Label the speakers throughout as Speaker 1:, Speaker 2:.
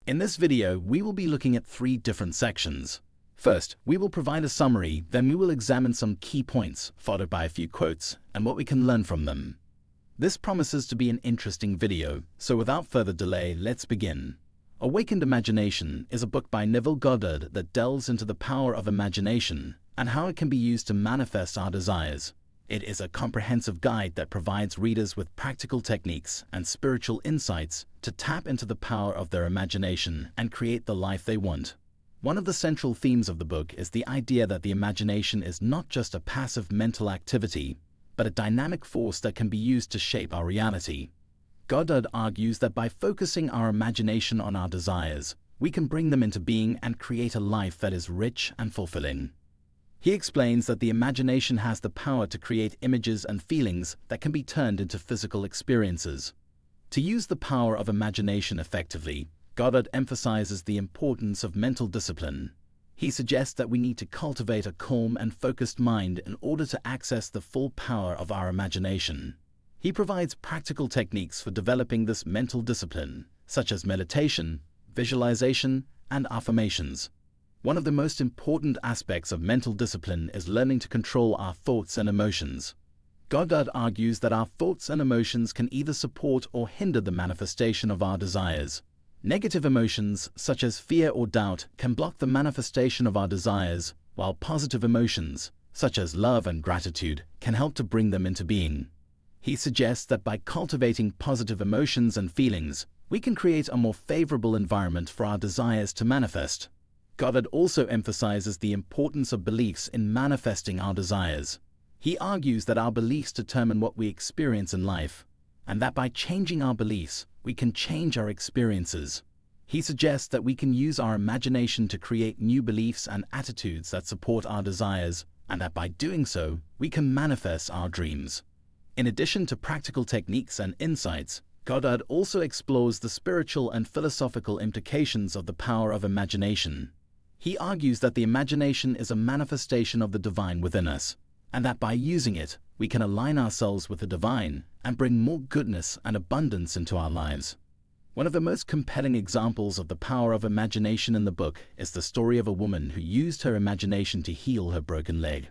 Speaker 1: In this video, we will be looking at 3 different sections. First, we will provide a summary, then we will examine some key points, followed by a few quotes, and what we can learn from them. This promises to be an interesting video, so without further delay, let's begin. Awakened Imagination is a book by Neville Goddard that delves into the power of imagination and how it can be used to manifest our desires. It is a comprehensive guide that provides readers with practical techniques and spiritual insights to tap into the power of their imagination and create the life they want. One of the central themes of the book is the idea that the imagination is not just a passive mental activity, but a dynamic force that can be used to shape our reality. Goddard argues that by focusing our imagination on our desires, we can bring them into being and create a life that is rich and fulfilling. He explains that the imagination has the power to create images and feelings that can be turned into physical experiences. To use the power of imagination effectively, Goddard emphasizes the importance of mental discipline. He suggests that we need to cultivate a calm and focused mind in order to access the full power of our imagination. He provides practical techniques for developing this mental discipline, such as meditation, visualization, and affirmations. One of the most important aspects of mental discipline is learning to control our thoughts and emotions. Goddard argues that our thoughts and emotions can either support or hinder the manifestation of our desires. Negative emotions, such as fear or doubt, can block the manifestation of our desires, while positive emotions, such as love and gratitude, can help to bring them into being. He suggests that by cultivating positive emotions and feelings, we can create a more favorable environment for our desires to manifest. Goddard also emphasizes the importance of beliefs in manifesting our desires. He argues that our beliefs determine what we experience in life, and that by changing our beliefs, we can change our experiences. He suggests that we can use our imagination to create new beliefs and attitudes that support our desires, and that by doing so, we can manifest our dreams. In addition to practical techniques and insights, Goddard also explores the spiritual and philosophical implications of the power of imagination. He argues that the imagination is a manifestation of the divine within us, and that by using it, we can align ourselves with the divine and bring more goodness and abundance into our lives. One of the most compelling examples of the power of imagination in the book is the story of a woman who used her imagination to heal her broken leg.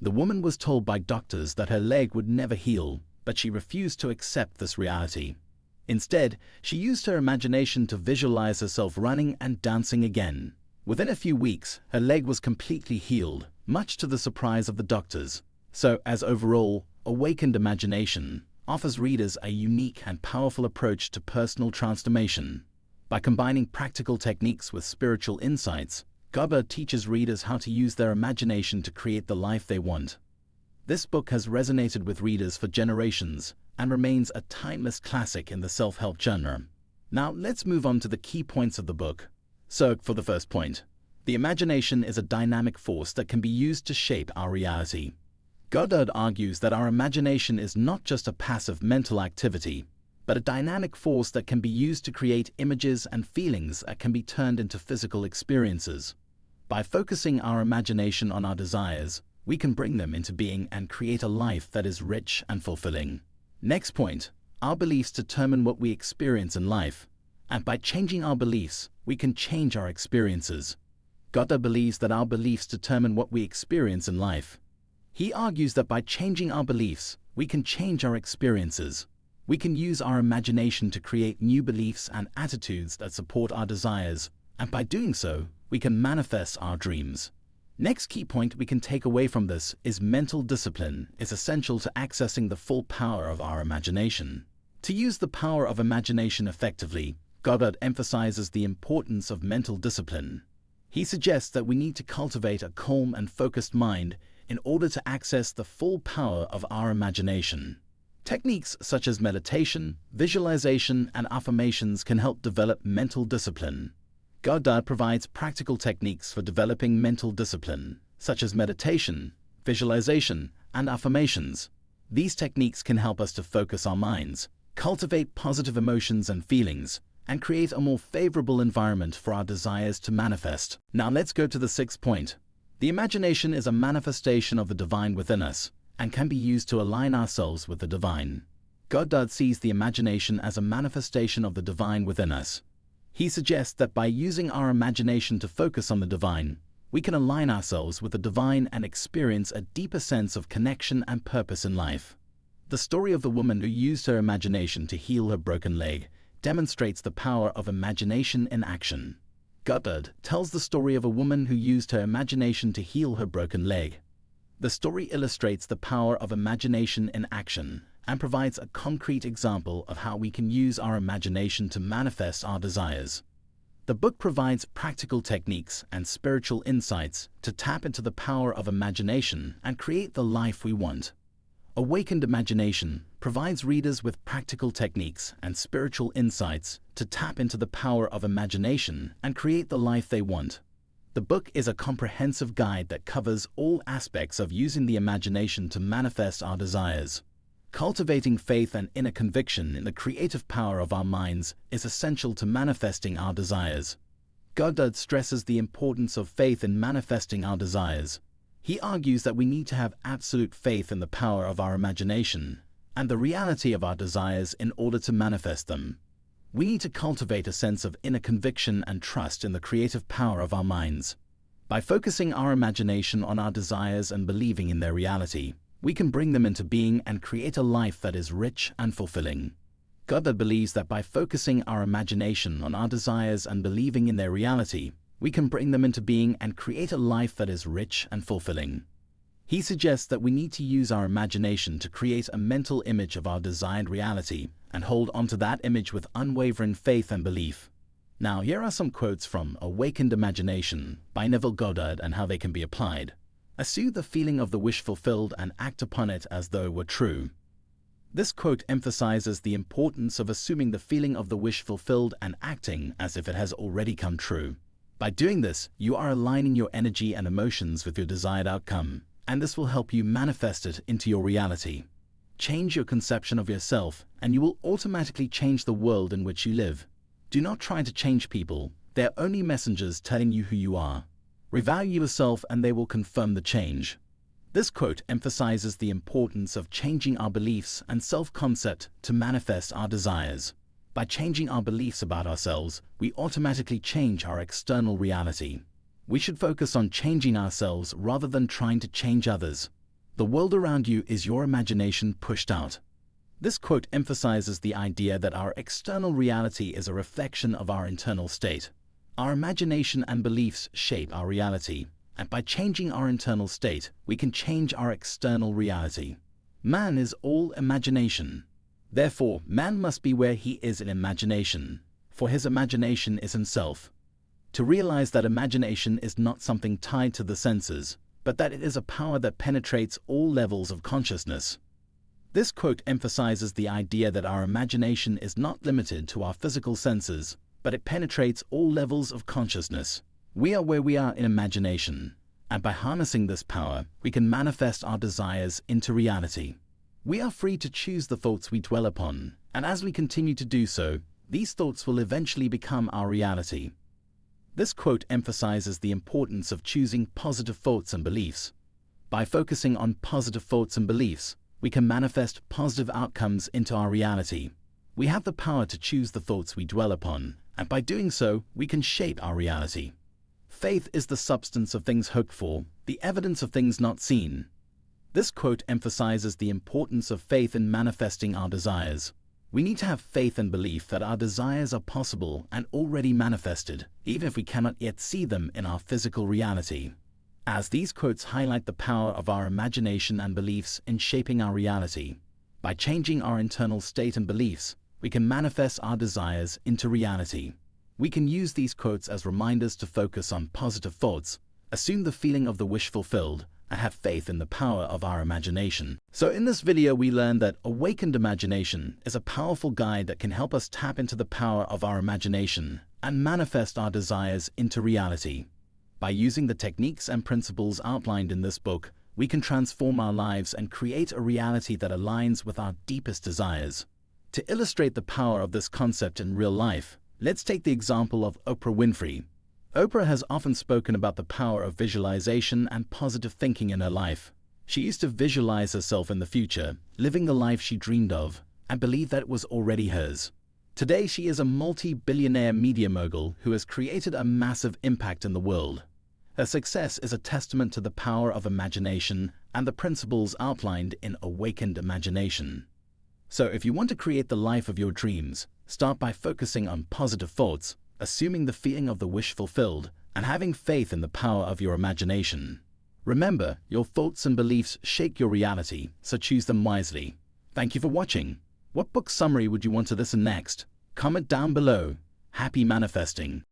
Speaker 1: The woman was told by doctors that her leg would never heal, but she refused to accept this reality. Instead, she used her imagination to visualize herself running and dancing again. Within a few weeks, her leg was completely healed, much to the surprise of the doctors. So, as overall, Awakened Imagination offers readers a unique and powerful approach to personal transformation. By combining practical techniques with spiritual insights, Goddard teaches readers how to use their imagination to create the life they want. This book has resonated with readers for generations and remains a timeless classic in the self-help genre. Now, let's move on to the key points of the book. So, for the first point, the imagination is a dynamic force that can be used to shape our reality. Goddard argues that our imagination is not just a passive mental activity, but a dynamic force that can be used to create images and feelings that can be turned into physical experiences. By focusing our imagination on our desires, we can bring them into being and create a life that is rich and fulfilling. Next point, our beliefs determine what we experience in life, and by changing our beliefs, we can change our experiences. Goddard believes that our beliefs determine what we experience in life. He argues that by changing our beliefs, we can change our experiences. We can use our imagination to create new beliefs and attitudes that support our desires, and by doing so, we can manifest our dreams. Next key point we can take away from this is mental discipline is essential to accessing the full power of our imagination. To use the power of imagination effectively, Goddard emphasizes the importance of mental discipline. He suggests that we need to cultivate a calm and focused mind in order to access the full power of our imagination. Techniques such as meditation, visualization, and affirmations can help develop mental discipline. Goddard provides practical techniques for developing mental discipline, such as meditation, visualization, and affirmations. These techniques can help us to focus our minds, cultivate positive emotions and feelings, and create a more favorable environment for our desires to manifest. Now let's go to the 6th point. The imagination is a manifestation of the divine within us and can be used to align ourselves with the divine. Goddard sees the imagination as a manifestation of the divine within us. He suggests that by using our imagination to focus on the divine, we can align ourselves with the divine and experience a deeper sense of connection and purpose in life. The story of the woman who used her imagination to heal her broken leg demonstrates the power of imagination in action. Goddard tells the story of a woman who used her imagination to heal her broken leg. The story illustrates the power of imagination in action and provides a concrete example of how we can use our imagination to manifest our desires. The book provides practical techniques and spiritual insights to tap into the power of imagination and create the life we want. Awakened Imagination provides readers with practical techniques and spiritual insights to tap into the power of imagination and create the life they want. The book is a comprehensive guide that covers all aspects of using the imagination to manifest our desires. Cultivating faith and inner conviction in the creative power of our minds is essential to manifesting our desires. Goddard stresses the importance of faith in manifesting our desires. He argues that we need to have absolute faith in the power of our imagination and the reality of our desires in order to manifest them. We need to cultivate a sense of inner conviction and trust in the creative power of our minds. By focusing our imagination on our desires and believing in their reality, we can bring them into being and create a life that is rich and fulfilling. Goddard believes that by focusing our imagination on our desires and believing in their reality, we can bring them into being and create a life that is rich and fulfilling. He suggests that we need to use our imagination to create a mental image of our desired reality and hold onto that image with unwavering faith and belief. Now, here are some quotes from Awakened Imagination by Neville Goddard and how they can be applied. Assume the feeling of the wish fulfilled and act upon it as though it were true. This quote emphasizes the importance of assuming the feeling of the wish fulfilled and acting as if it has already come true. By doing this, you are aligning your energy and emotions with your desired outcome, and this will help you manifest it into your reality. Change your conception of yourself, and you will automatically change the world in which you live. Do not try to change people. They are only messengers telling you who you are. Revalue yourself and they will confirm the change. This quote emphasizes the importance of changing our beliefs and self-concept to manifest our desires. By changing our beliefs about ourselves, we automatically change our external reality. We should focus on changing ourselves rather than trying to change others. The world around you is your imagination pushed out. This quote emphasizes the idea that our external reality is a reflection of our internal state. Our imagination and beliefs shape our reality, and by changing our internal state, we can change our external reality. Man is all imagination. Therefore, man must be where he is in imagination, for his imagination is himself. To realize that imagination is not something tied to the senses, but that it is a power that penetrates all levels of consciousness. This quote emphasizes the idea that our imagination is not limited to our physical senses, but it penetrates all levels of consciousness. We are where we are in imagination, and by harnessing this power, we can manifest our desires into reality. We are free to choose the thoughts we dwell upon, and as we continue to do so, these thoughts will eventually become our reality. This quote emphasizes the importance of choosing positive thoughts and beliefs. By focusing on positive thoughts and beliefs, we can manifest positive outcomes into our reality. We have the power to choose the thoughts we dwell upon, and by doing so, we can shape our reality. Faith is the substance of things hoped for, the evidence of things not seen. This quote emphasizes the importance of faith in manifesting our desires. We need to have faith and belief that our desires are possible and already manifested, even if we cannot yet see them in our physical reality. As these quotes highlight the power of our imagination and beliefs in shaping our reality. By changing our internal state and beliefs, we can manifest our desires into reality. We can use these quotes as reminders to focus on positive thoughts, assume the feeling of the wish fulfilled, and have faith in the power of our imagination. So in this video, we learned that Awakened Imagination is a powerful guide that can help us tap into the power of our imagination and manifest our desires into reality. By using the techniques and principles outlined in this book, we can transform our lives and create a reality that aligns with our deepest desires. To illustrate the power of this concept in real life, let's take the example of Oprah Winfrey. Oprah has often spoken about the power of visualization and positive thinking in her life. She used to visualize herself in the future, living the life she dreamed of, and believed that it was already hers. Today, she is a multi-billionaire media mogul who has created a massive impact in the world. Her success is a testament to the power of imagination and the principles outlined in Awakened Imagination. So if you want to create the life of your dreams, start by focusing on positive thoughts, assuming the feeling of the wish fulfilled, and having faith in the power of your imagination. Remember, your thoughts and beliefs shape your reality, so choose them wisely. Thank you for watching. What book summary would you want to listen next? Comment down below. Happy manifesting!